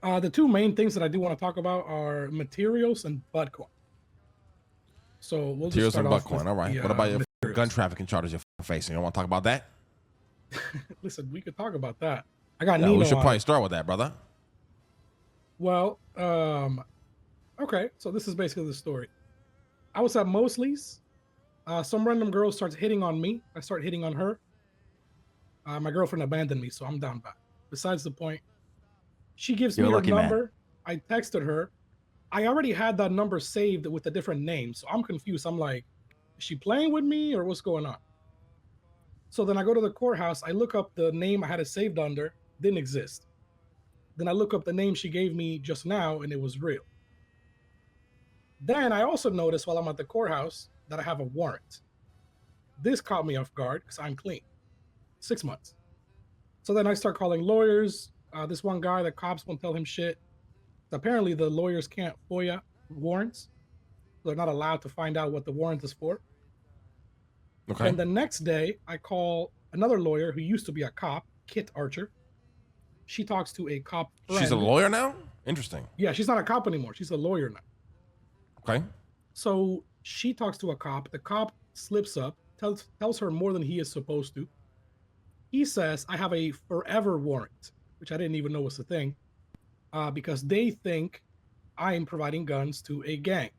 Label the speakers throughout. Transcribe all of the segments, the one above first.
Speaker 1: The two main things that I do want to talk about are materials and butt coin. So we'll just
Speaker 2: Materials
Speaker 1: start
Speaker 2: and butt
Speaker 1: off
Speaker 2: coin.
Speaker 1: with
Speaker 2: All right.
Speaker 1: the,
Speaker 2: What about your
Speaker 1: materials.
Speaker 2: gun trafficking charges you're facing? You don't want to talk about that?
Speaker 1: Listen, we could talk about that. I got
Speaker 2: Yeah,
Speaker 1: Nino
Speaker 2: we should
Speaker 1: on
Speaker 2: probably
Speaker 1: it.
Speaker 2: start with that, brother.
Speaker 1: Well, okay. So this is basically the story. I was at Mosley's. Some random girl starts hitting on me. I start hitting on her. My girlfriend abandoned me, so I'm down bad. Besides the point, she gives me her number. I texted her. I already had that number saved with a different name, so I'm confused. I'm like, is she playing with me or what's going on? So then I go to the courthouse. I look up the name I had it saved under, didn't exist. Then I look up the name she gave me just now, and it was real. Then I also noticed while I'm at the courthouse that I have a warrant. This caught me off guard because I'm clean. 6 months. So then I start calling lawyers. This one guy, the cops won't tell him shit. Apparently, the lawyers can't FOIA warrants. They're not allowed to find out what the warrant is for.
Speaker 2: Okay.
Speaker 1: And the next day, I call another lawyer who used to be a cop, Kit Archer. She talks to a cop friend.
Speaker 2: She's a lawyer now? Interesting.
Speaker 1: Yeah, she's not a cop anymore. She's a lawyer now.
Speaker 2: Okay.
Speaker 1: So she talks to a cop. The cop slips up, tells her more than he is supposed to. He says, I have a forever warrant, which I didn't even know was a thing, because they think I am providing guns to a gang.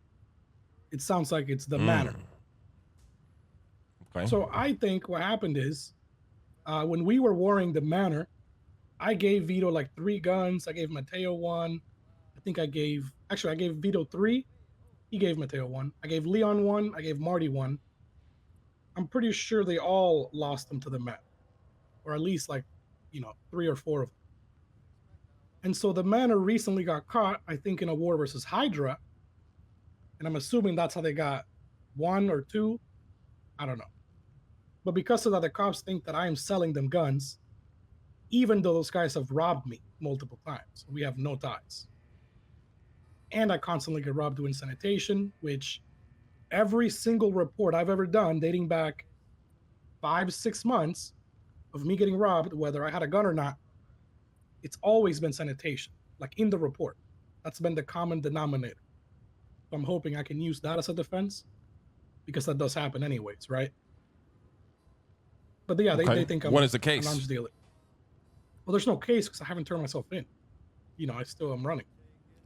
Speaker 1: It sounds like it's the Manor.
Speaker 2: Okay.
Speaker 1: So I think what happened is, when we were warring the Manor, I gave Vito like 3 guns. I gave Mateo 1. I gave Vito 3. He gave Mateo 1. I gave Leon 1. I gave Marty 1. I'm pretty sure they all lost them to the Manor, or at least 3 or 4 of them. And so the Manor recently got caught, I think, in a war versus Hydra. And I'm assuming that's how they got 1 or 2. I don't know. But because of that, the cops think that I am selling them guns, even though those guys have robbed me multiple times. We have no ties. And I constantly get robbed doing sanitation, which every single report I've ever done, dating back 5-6 months of me getting robbed, whether I had a gun or not, it's always been sanitation, like in the report. That's been the common denominator. So I'm hoping I can use that as a defense, because that does happen anyways, right? But yeah,
Speaker 2: okay.
Speaker 1: they think I'm
Speaker 2: what is the case?
Speaker 1: an arms dealer. Well, there's no case because I haven't turned myself in. I still am running.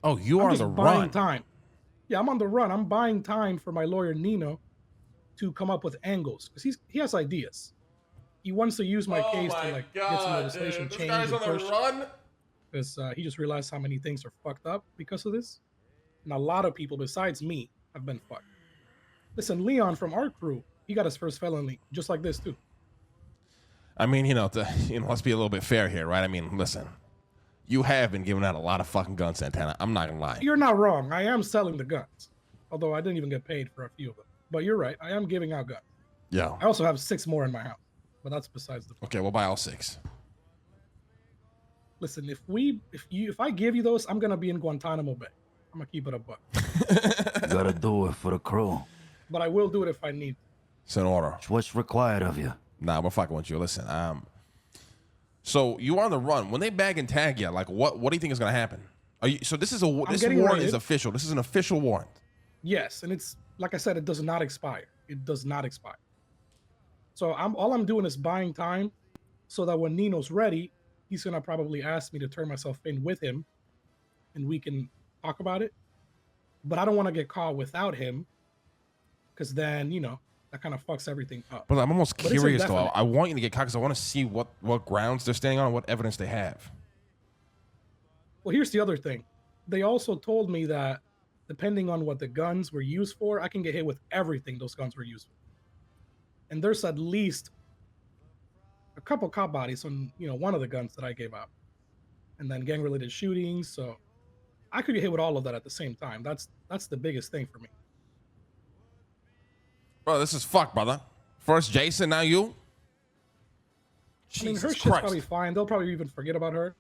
Speaker 2: Oh, you are on the
Speaker 1: buying
Speaker 2: run.
Speaker 1: Time. Yeah, I'm on the run. I'm buying time for my lawyer Nino to come up with angles because he has ideas. He wants to use my case to get some legislation changed. This guy's on the run because he just realized how many things are fucked up because of this, and a lot of people besides me have been fucked. Listen, Leon from our crew, he got his first felony just like this too.
Speaker 2: I mean, let's be a little bit fair here, right? I mean, listen, you have been giving out a lot of fucking guns, Santana. I'm not gonna lie.
Speaker 1: You're not wrong. I am selling the guns, although I didn't even get paid for a few of them. But you're right. I am giving out guns.
Speaker 2: Yeah.
Speaker 1: I also have 6 more in my house, but that's besides the point.
Speaker 2: Okay, we'll buy all 6.
Speaker 1: Listen, if I give you those, I'm gonna be in Guantanamo Bay. I'm gonna keep it a buck.
Speaker 3: You gotta do it for the crew.
Speaker 1: But I will do it if I need to.
Speaker 2: It's an order.
Speaker 3: What's required of you?
Speaker 2: Nah, we're fucking with you. Listen, so you are on the run. When they bag and tag you, like what do you think is gonna happen? So this warrant is official. This is an official warrant.
Speaker 1: Yes, and it's like I said, it does not expire. It does not expire. So all I'm doing is buying time, so that when Nino's ready, he's gonna probably ask me to turn myself in with him, and we can talk about it. But I don't want to get caught without him, because then that kind of fucks everything up.
Speaker 2: But I'm almost curious though. I want you to get caught because I want to see what grounds they're standing on and what evidence they have.
Speaker 1: Well, here's the other thing. They also told me that depending on what the guns were used for, I can get hit with everything those guns were used for. And there's at least a couple cop bodies on, one of the guns that I gave out. And then gang-related shootings, so I could get hit with all of that at the same time. That's the biggest thing for me.
Speaker 2: Bro, this is fucked, brother. First Jason, now you?
Speaker 1: Her shit's probably fine. They'll probably even forget about her.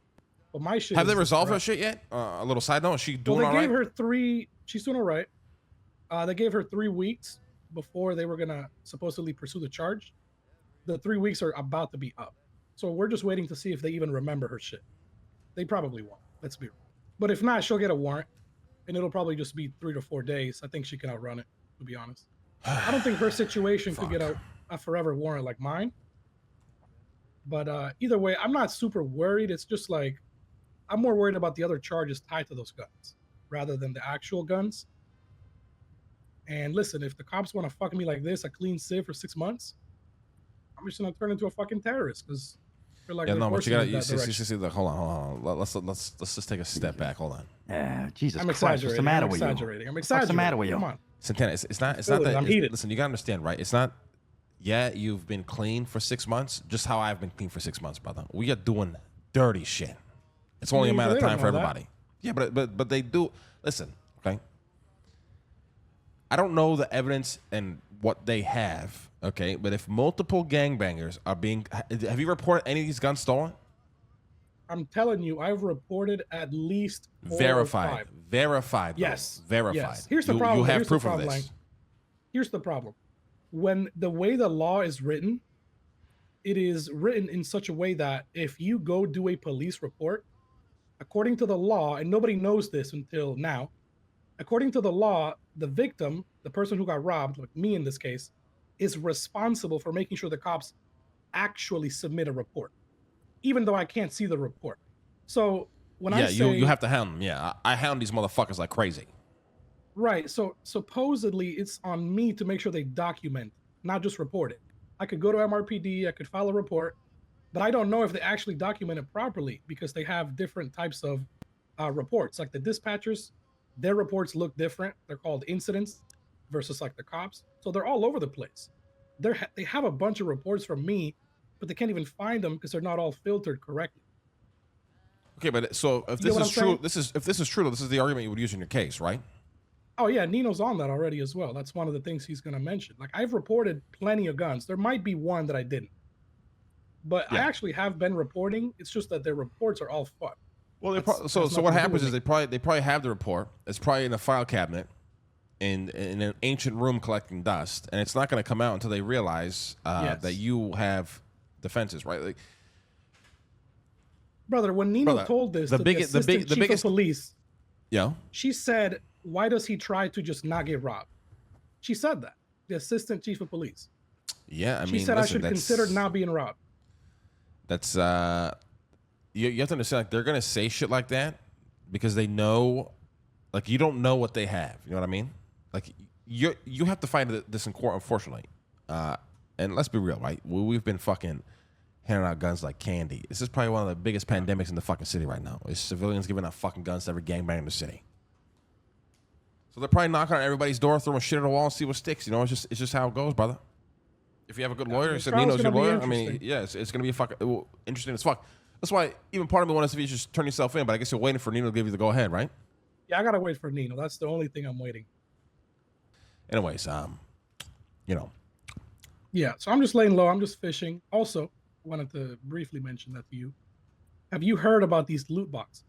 Speaker 1: But my shit.
Speaker 2: Have they resolved her shit yet? A little side note: is she doing all right?
Speaker 1: They gave her 3. She's doing all right. They gave her 3 weeks before they were gonna supposedly pursue the charge. The 3 weeks are about to be up, so we're just waiting to see if they even remember her shit. They probably won't. Let's be real. But if not, she'll get a warrant, and it'll probably just be 3 to 4 days. I think she can outrun it, to be honest. I don't think her situation could get a forever warrant like mine. But either way, I'm not super worried. It's just like, I'm more worried about the other charges tied to those guns rather than the actual guns. And listen, if the cops want to fuck me like this, a clean civ for 6 months, I'm just gonna turn into a fucking terrorist because they're like,
Speaker 2: yeah, no, but you gotta
Speaker 1: look,
Speaker 2: hold on. Let's just take a step back. Hold on.
Speaker 3: Yeah, Jesus
Speaker 1: I'm
Speaker 3: Christ,
Speaker 1: exaggerating.
Speaker 3: what's the matter
Speaker 1: I'm
Speaker 3: with
Speaker 1: exaggerating.
Speaker 3: you?
Speaker 1: I'm exaggerating.
Speaker 3: What's the matter with you?
Speaker 1: Come on,
Speaker 2: Santana, it's not that.
Speaker 1: I'm heated.
Speaker 2: Listen, you gotta understand, right? It's not. Yeah, you've been clean for 6 months, just how I've been clean for 6 months, brother. We are doing dirty shit. It's only a matter of time for everybody. Yeah, but they do. Listen, okay. I don't know the evidence and what they have, okay. But if multiple gangbangers are being, have you reported any of these guns stolen?
Speaker 1: I'm telling you, I've reported at least 4
Speaker 2: verified.
Speaker 1: or 5.
Speaker 2: Verified.
Speaker 1: Yes.
Speaker 2: Verified.
Speaker 1: Yes. Here's the problem.
Speaker 2: You have
Speaker 1: Here's
Speaker 2: proof
Speaker 1: the problem,
Speaker 2: of this.
Speaker 1: Lang. Here's the problem. When the way the law is written, it is written in such a way that if you go do a police report, according to the law, and nobody knows this until now, according to the law, the victim, the person who got robbed, like me in this case, is responsible for making sure the cops actually submit a report, even though I can't see the report. So when I say,
Speaker 2: you have to hound them. Yeah, I hound these motherfuckers like crazy.
Speaker 1: Right. So supposedly it's on me to make sure they document, not just report it. I could go to MRPD, I could file a report, but I don't know if they actually document it properly because they have different types of reports. Like the dispatchers, their reports look different. They're called incidents versus like the cops. So they're all over the place. They have a bunch of reports from me, but they can't even find them because they're not all filtered correctly.
Speaker 2: Okay, but so if this is true, this is the argument you would use in your case, right?
Speaker 1: Oh yeah, Nino's on that already as well. That's one of the things he's going to mention. Like I've reported plenty of guns. There might be one that I didn't, but I actually have been reporting. It's just that their reports are all fucked.
Speaker 2: Well, so what happens is they probably have the report. It's probably in a file cabinet in an ancient room collecting dust, and it's not going to come out until they realize that you have defenses, right? Like,
Speaker 1: brother, when Nino told this, the biggest chief of police, she said, "Why does he try to just not get robbed?" She said that, the assistant chief of police.
Speaker 2: Yeah, I mean,
Speaker 1: she said I should consider not being robbed.
Speaker 2: That's you have to understand, like, they're gonna say shit like that because they know, like, you don't know what they have. You know what I mean? Like, you have to find this in court, unfortunately. And let's be real, right? We've been fucking handing out guns like candy. This is probably one of the biggest pandemics in the fucking city right now. Is civilians giving out fucking guns to every gangbang in the city. So they're probably knocking on everybody's door, throwing shit at the wall, and see what sticks. You know, it's just how it goes, brother. If you have a good lawyer, if Nino's your lawyer, I mean, yeah, it's gonna be fucking interesting as fuck. That's why even part of me wants to see if you just turn yourself in, but I guess you're waiting for Nino to give you the go ahead, right?
Speaker 1: Yeah, I gotta wait for Nino. That's the only thing I'm waiting.
Speaker 2: Anyways, you know.
Speaker 1: Yeah, so I'm just laying low. I'm just fishing. Also, wanted to briefly mention that to you. Have you heard about these loot boxes?